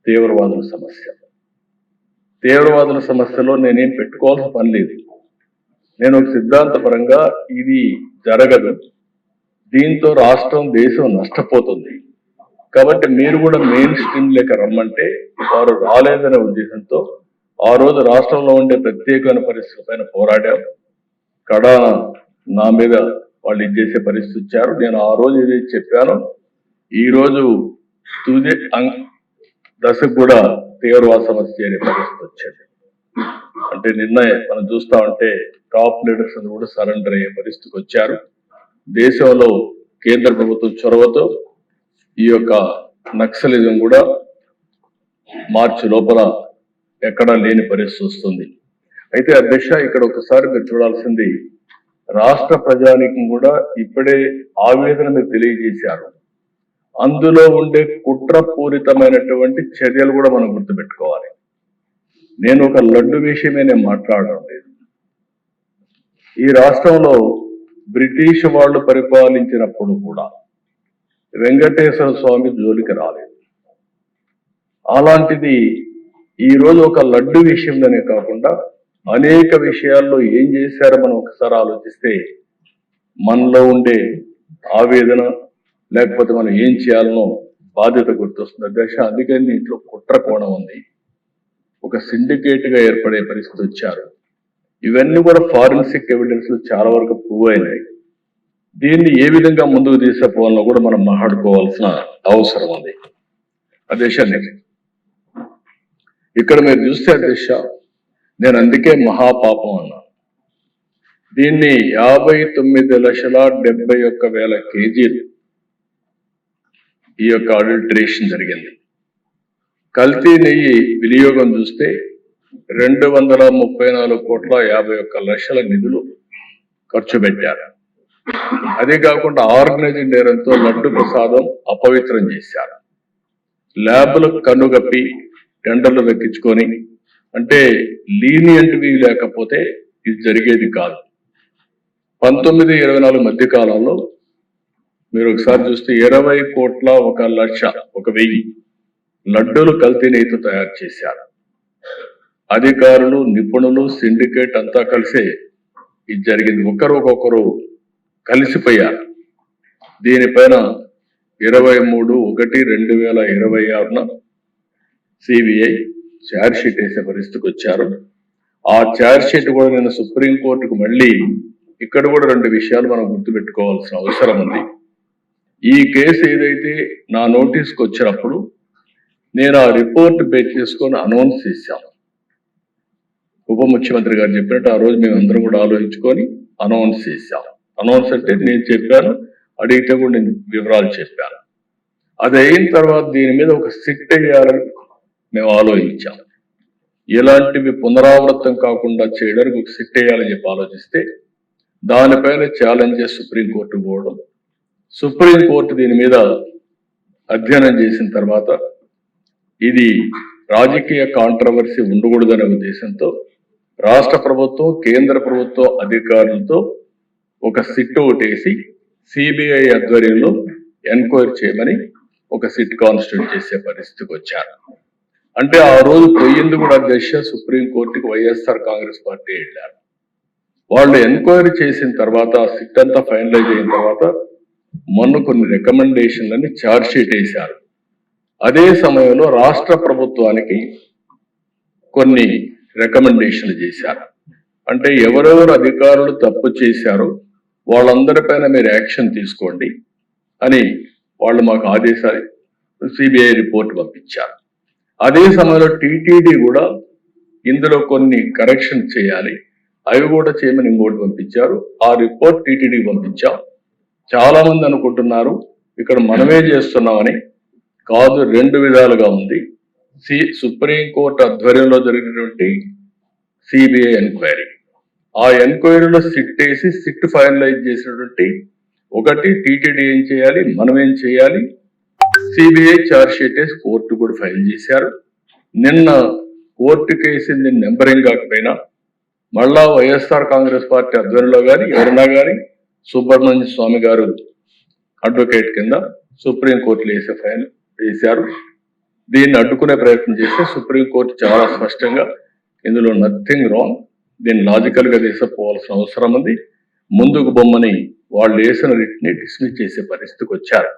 తీవ్రవాదుల సమస్య. తీవ్రవాదుల సమస్యలో నేనేం పెట్టుకోవాల్సిన పని లేదు. నేను ఒక సిద్ధాంతపరంగా ఇది జరగదు, దీంతో రాష్ట్రం దేశం నష్టపోతుంది కాబట్టి మీరు కూడా మెయిన్ స్ట్రీమ్ లేక రమ్మంటే వారు రాలేదనే ఉద్దేశంతో ఆ రోజు రాష్ట్రంలో ఉండే ప్రత్యేకమైన పరిస్థితుల పైన పోరాడాం. కడా నా మీద వాళ్ళు ఇది చేసే పరిస్థితి ఇచ్చారు. నేను ఆ రోజు ఏదైతే చెప్పానో ఈ రోజు తుది దశకు కూడా తీవ్రవాద సమస్య అనే పరిస్థితి వచ్చింది. అంటే నిన్న మనం చూస్తా ఉంటే టాప్ లీడర్స్ అని కూడా సరెండర్ అయ్యే పరిస్థితికి వచ్చారు. దేశంలో కేంద్ర ప్రభుత్వం చొరవతో ఈ యొక్క నక్సలిజం కూడా మార్చి లోపల ఎక్కడా లేని పరిస్థితి వస్తుంది. అయితే అధ్యక్ష, ఇక్కడ ఒకసారి మీరు చూడాల్సింది, రాష్ట్ర ప్రజానీకం కూడా ఇప్పుడే ఆవేదన మీరు తెలియజేశారు. అందులో ఉండే కుట్రపూరితమైనటువంటి చర్యలు కూడా మనం గుర్తుపెట్టుకోవాలి. నేను ఒక లడ్డు విషయమే నేను మాట్లాడడం లేదు. ఈ రాష్ట్రంలో బ్రిటిష్ వాళ్ళు పరిపాలించినప్పుడు కూడా వెంకటేశ్వర స్వామి జోలికి రాలేదు. అలాంటిది ఈ రోజు ఒక లడ్డు విషయంలోనే కాకుండా అనేక విషయాల్లో ఏం చేశారో మనం ఒకసారి ఆలోచిస్తే మనలో ఉండే ఆవేదన లేకపోతే మనం ఏం చేయాలనో బాధ్యత గుర్తొస్తుంది అధ్యక్ష. అందుకని దీంట్లో కుట్ర కోణం ఉంది. ఒక సిండికేట్ గా ఏర్పడే పరిస్థితి వచ్చారు. ఇవన్నీ కూడా ఫారెన్సిక్ ఎవిడెన్స్ చాలా వరకు ప్రూవ్ అయినాయి. దీన్ని ఏ విధంగా ముందుకు తీసుకుపోవాలో కూడా మనం మాట్లాడుకోవాల్సిన అవసరం ఉంది అధ్యక్ష. ఇక్కడ మీరు చూస్తే అధ్యక్ష, నేను అందుకే మహాపాపం అన్నాను. దీన్ని 59,71,000 కేజీలు ఈ యొక్క అడల్టరేషన్ జరిగింది. కల్తీ నెయ్యి వినియోగం చూస్తే 234,51,00,000 నిధులు ఖర్చు పెట్టారు. అదే కాకుండా ఆర్గనైజింగ్ నేరంతో లడ్డు ప్రసాదం అపవిత్రం చేశారు. ల్యాబ్లకు కన్నుగప్పి టెండర్లు దక్కించుకొని, అంటే లీనియంట్వి లేకపోతే ఇది జరిగేది కాదు. 19-24 మధ్య కాలంలో మీరు ఒకసారి చూస్తే 20,01,00,000 లడ్డూలు కల్తీ నెయ్యితో తయారు చేశారు. అధికారులు, నిపుణులు, సిండికేట్ అంతా కలిసే ఇది జరిగింది. ఒకరొకరు కలిసిపోయారు. దీనిపైన 23/1/2026 సిబిఐ ఛార్జ్ షీట్ వేసే పరిస్థితికి వచ్చారు. ఆ ఛార్జ్ షీట్ కూడా నేను సుప్రీంకోర్టుకు మళ్ళీ ఇక్కడ కూడా 2 విషయాలు మనం గుర్తుపెట్టుకోవాల్సిన అవసరం ఉంది. ఈ కేసు ఏదైతే నా నోటీస్కి వచ్చినప్పుడు నేను ఆ రిపోర్ట్ బేస్ చేసుకొని అనౌన్స్ చేశాను. ఉప ముఖ్యమంత్రి గారు చెప్పినట్టు ఆ రోజు మేము అందరం కూడా ఆలోచించుకొని అనౌన్స్ చేశాం. అనౌన్స్ అంటే నేను చెప్పాను, అడిగితే కూడా నేను వివరాలు చెప్పాను. అది అయిన తర్వాత దీని మీద ఒక సిట్ వేయాలని మేము ఆలోచించాం. ఇలాంటివి పునరావృతం కాకుండా చేయడానికి ఒక సిట్ వేయాలని చెప్పి ఆలోచిస్తే దానిపైన ఛాలెంజ్ చేసి సుప్రీంకోర్టు పోవడం, సుప్రీంకోర్టు దీని మీద అధ్యయనం చేసిన తర్వాత ఇది రాజకీయ కాంట్రవర్సీ ఉండకూడదనే ఉద్దేశంతో రాష్ట్ర ప్రభుత్వం, కేంద్ర ప్రభుత్వం అధికారులతో ఒక సిట్ ఒకటేసి సిబిఐ ఆధ్వర్యంలో ఎంక్వైరీ చేయమని ఒక సిట్ కాన్స్టిట్యూట్ చేసే పరిస్థితికి వచ్చారు. అంటే ఆ రోజు పోయింది కూడా అధ్యక్ష సుప్రీంకోర్టుకి వైఎస్ఆర్ కాంగ్రెస్ పార్టీ వెళ్ళారు. వాళ్ళు ఎంక్వైరీ చేసిన తర్వాత సిట్ అంతా ఫైనలైజ్ అయిన తర్వాత మొన్న కొన్ని రికమెండేషన్లని ఛార్జ్ షీట్ వేశారు. అదే సమయంలో రాష్ట్ర ప్రభుత్వానికి కొన్ని రికమెండేషన్లు చేశారు. అంటే ఎవరెవరు అధికారులు తప్పు చేశారో వాళ్ళందరిపైన మీరు యాక్షన్ తీసుకోండి అని వాళ్ళు మాకు ఆదేశాలు సిబిఐ రిపోర్ట్ పంపించారు. అదే సమయంలో టీటీడీ కూడా ఇందులో కొన్ని కరెక్షన్ చేయాలి, అవి కూడా చేయమని ఇంకోటి పంపించారు. ఆ రిపోర్ట్ టీటీడీకి పంపించాం. చాలా మంది అనుకుంటున్నారు ఇక్కడ మనమే చేస్తున్నామని. కాదు, 2 విధాలుగా ఉంది. సుప్రీంకోర్టు ఆధ్వర్యంలో జరిగినటువంటి సిబిఐ ఎంక్వైరీ, ఆ ఎంక్వైరీలో సిట్ వేసి సిట్ ఫైనలైజ్ చేసినటువంటి ఒకటి టీటీడీ ఏం చేయాలి, మనం ఏం చేయాలి, సిబిఐ ఛార్జ్ షీట్ వేసి కోర్టు కూడా ఫైల్ చేశారు. నిన్న కోర్టు కేసింది నెంబరింగ్ కాకపోయినా మళ్ళా వైఎస్ఆర్ కాంగ్రెస్ పార్టీ ఆధ్వర్యంలో కానీ ఎవరైనా కానీ సుబ్రహ్మణ్య స్వామి గారు అడ్వకేట్ కింద సుప్రీంకోర్టులో వేసే ఫైల్ వేశారు. దీన్ని అడ్డుకునే ప్రయత్నం చేస్తే సుప్రీంకోర్టు చాలా స్పష్టంగా ఇందులో నథింగ్ రాంగ్, దీన్ని లాజికల్ గా తీసుకుపోవాల్సిన అవసరం ఉంది, ముందుకు బొమ్మని వాళ్ళు వేసిన రిట్ని డిస్మిస్ చేసే పరిస్థితికి వచ్చారు.